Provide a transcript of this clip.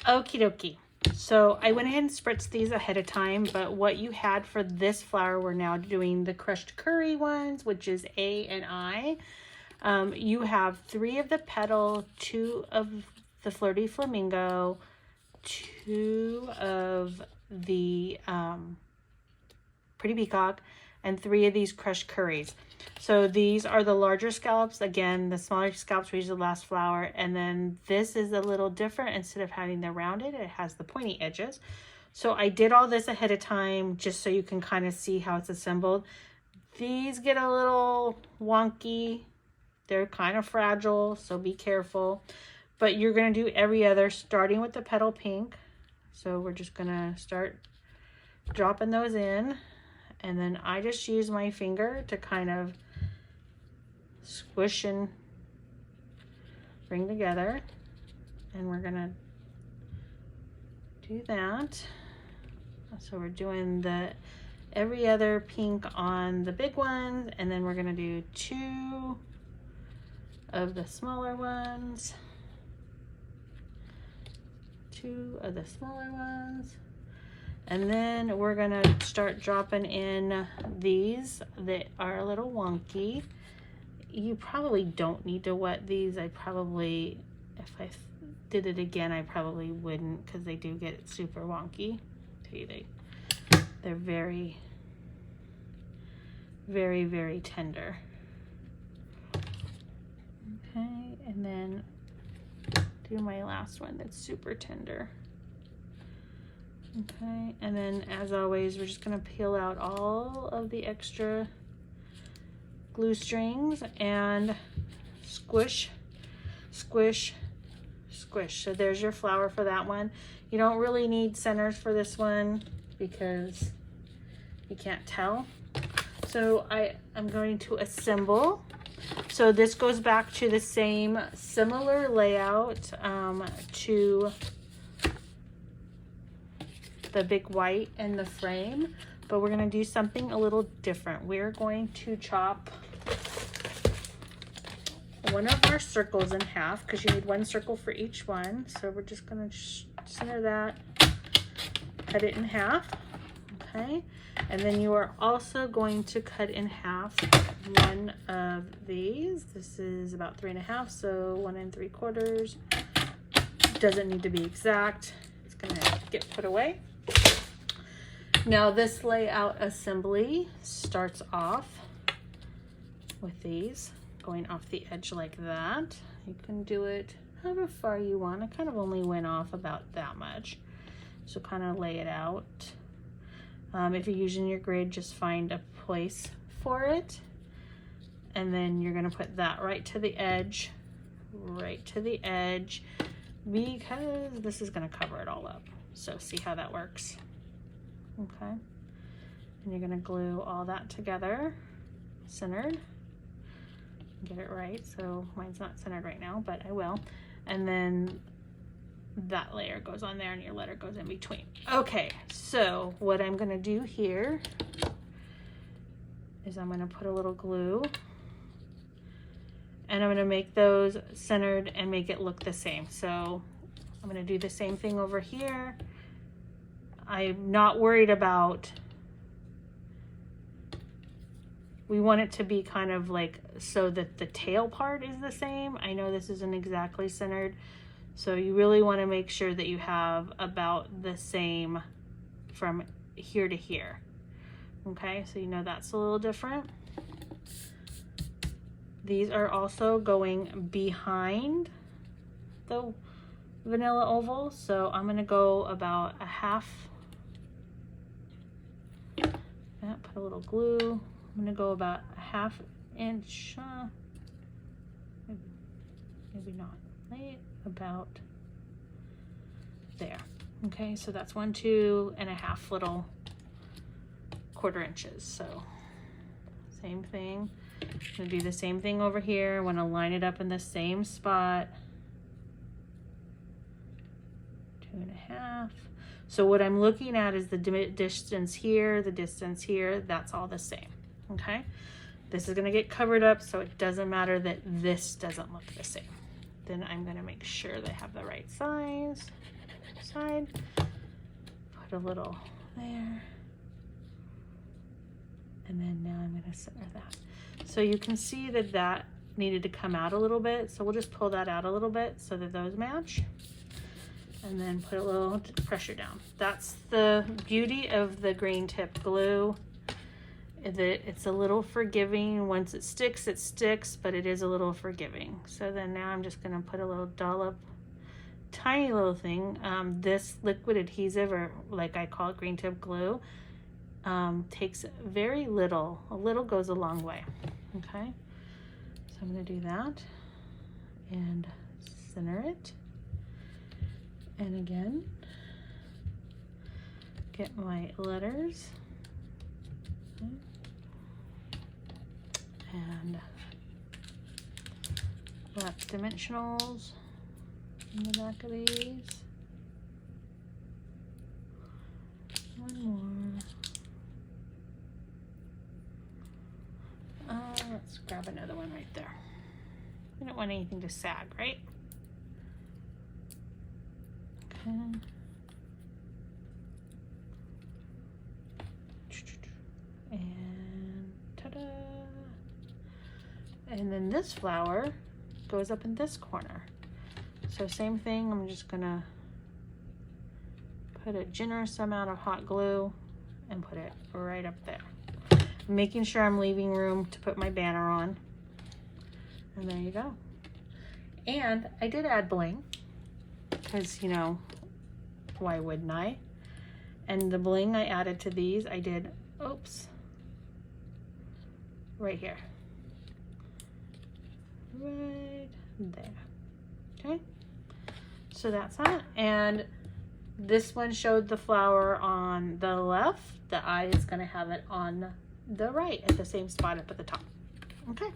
Okie dokie. So I went ahead and spritzed these ahead of time, but what you had for this flower, we're now doing the crushed curry ones, which is A and I. You have 3 of the petal, 2 of the flirty flamingo, 2 of the pretty peacock, and 3 of these crushed curries. So these are the larger scallops. Again, the smaller scallops were usually the last flower. And then this is a little different. Instead of having the rounded, it has the pointy edges. So I did all this ahead of time just so you can kind of see how it's assembled. These get a little wonky. They're kind of fragile, so be careful. But you're going to do every other, starting with the petal pink. So we're just going to start dropping those in. And then I just use my finger to kind of squish and bring together. And we're gonna do that. So we're doing the every other pink on the big ones, and then we're gonna do 2 of the smaller ones. 2 of the smaller ones. And then we're gonna start dropping in these that are a little wonky. You probably don't need to wet these. I probably, if I did it again, I probably wouldn't, because they do get super wonky. They're very, very, very tender. Okay, and then do my last one that's super tender. Okay, and then as always, we're just gonna peel out all of the extra glue strings and squish, squish, squish. So there's your flower for that one. You don't really need centers for this one because you can't tell. So I'm going to assemble. So this goes back to the same similar layout to the big white and the frame, but we're going to do something a little different. We're going to chop one of our circles in half, because you need 1 circle for each one. So we're just going to center that, cut it in half. Okay, and then you are also going to cut in half one of these. This is about 3.5, so 1 3/4. Doesn't need to be exact. It's going to get put away. Now this layout assembly starts off with these going off the edge like that. You can do it however far you want. I kind of only went off about that much. So kind of lay it out. If you're using your grid, just find a place for it. And then you're gonna put that right to the edge, because this is gonna cover it all up. So see how that works. Okay, and you're gonna glue all that together, centered. Get it right. So mine's not centered right now, but I will. And then that layer goes on there and your letter goes in between. Okay, so what I'm gonna do here is I'm gonna put a little glue and I'm gonna make those centered and make it look the same. So I'm gonna do the same thing over here. I'm not worried about, we want it to be kind of like so that the tail part is the same. I know this isn't exactly centered, so you really want to make sure that you have about the same from here to here. Okay, so you know that's a little different. These are also going behind the vanilla oval, so I'm gonna go about a half. Put a little glue. I'm gonna go about a 1/2 inch, maybe not, lay it about there. Okay, so that's 1, 2 1/2 little 1/4 inches. So same thing. I'm gonna do the same thing over here. I want to line it up in the same spot. 2 1/2. So what I'm looking at is the distance here, the distance here, that's all the same. Okay, this is gonna get covered up, so it doesn't matter that this doesn't look the same. Then I'm gonna make sure they have the right size. side. Put a little there. And then now I'm going to center that. So you can see that that needed to come out a little bit. So we'll just pull that out a little bit so that those match. And then put a little pressure down. That's the beauty of the green tip glue. It's a little forgiving. Once it sticks, but it is a little forgiving. So then now I'm just gonna put a little dollop, tiny little thing. This liquid adhesive, or like I call it green tip glue, takes very little. A little goes a long way, okay? So I'm gonna do that and center it. And again, get my letters. Okay. And black dimensionals in the back of these. One more. Let's grab another one right there. We don't want anything to sag, right? Okay. And ta-da! And then this flower goes up in this corner. So same thing, I'm just gonna put a generous amount of hot glue and put it right up there. Making sure I'm leaving room to put my banner on. And there you go. And I did add bling, because, you know, why wouldn't I? And the bling I added to these, I did, oops, right here. Right there. Okay, so that's that. And this one showed the flower on the left. The eye is going to have it on the right at the same spot up at the top. Okay.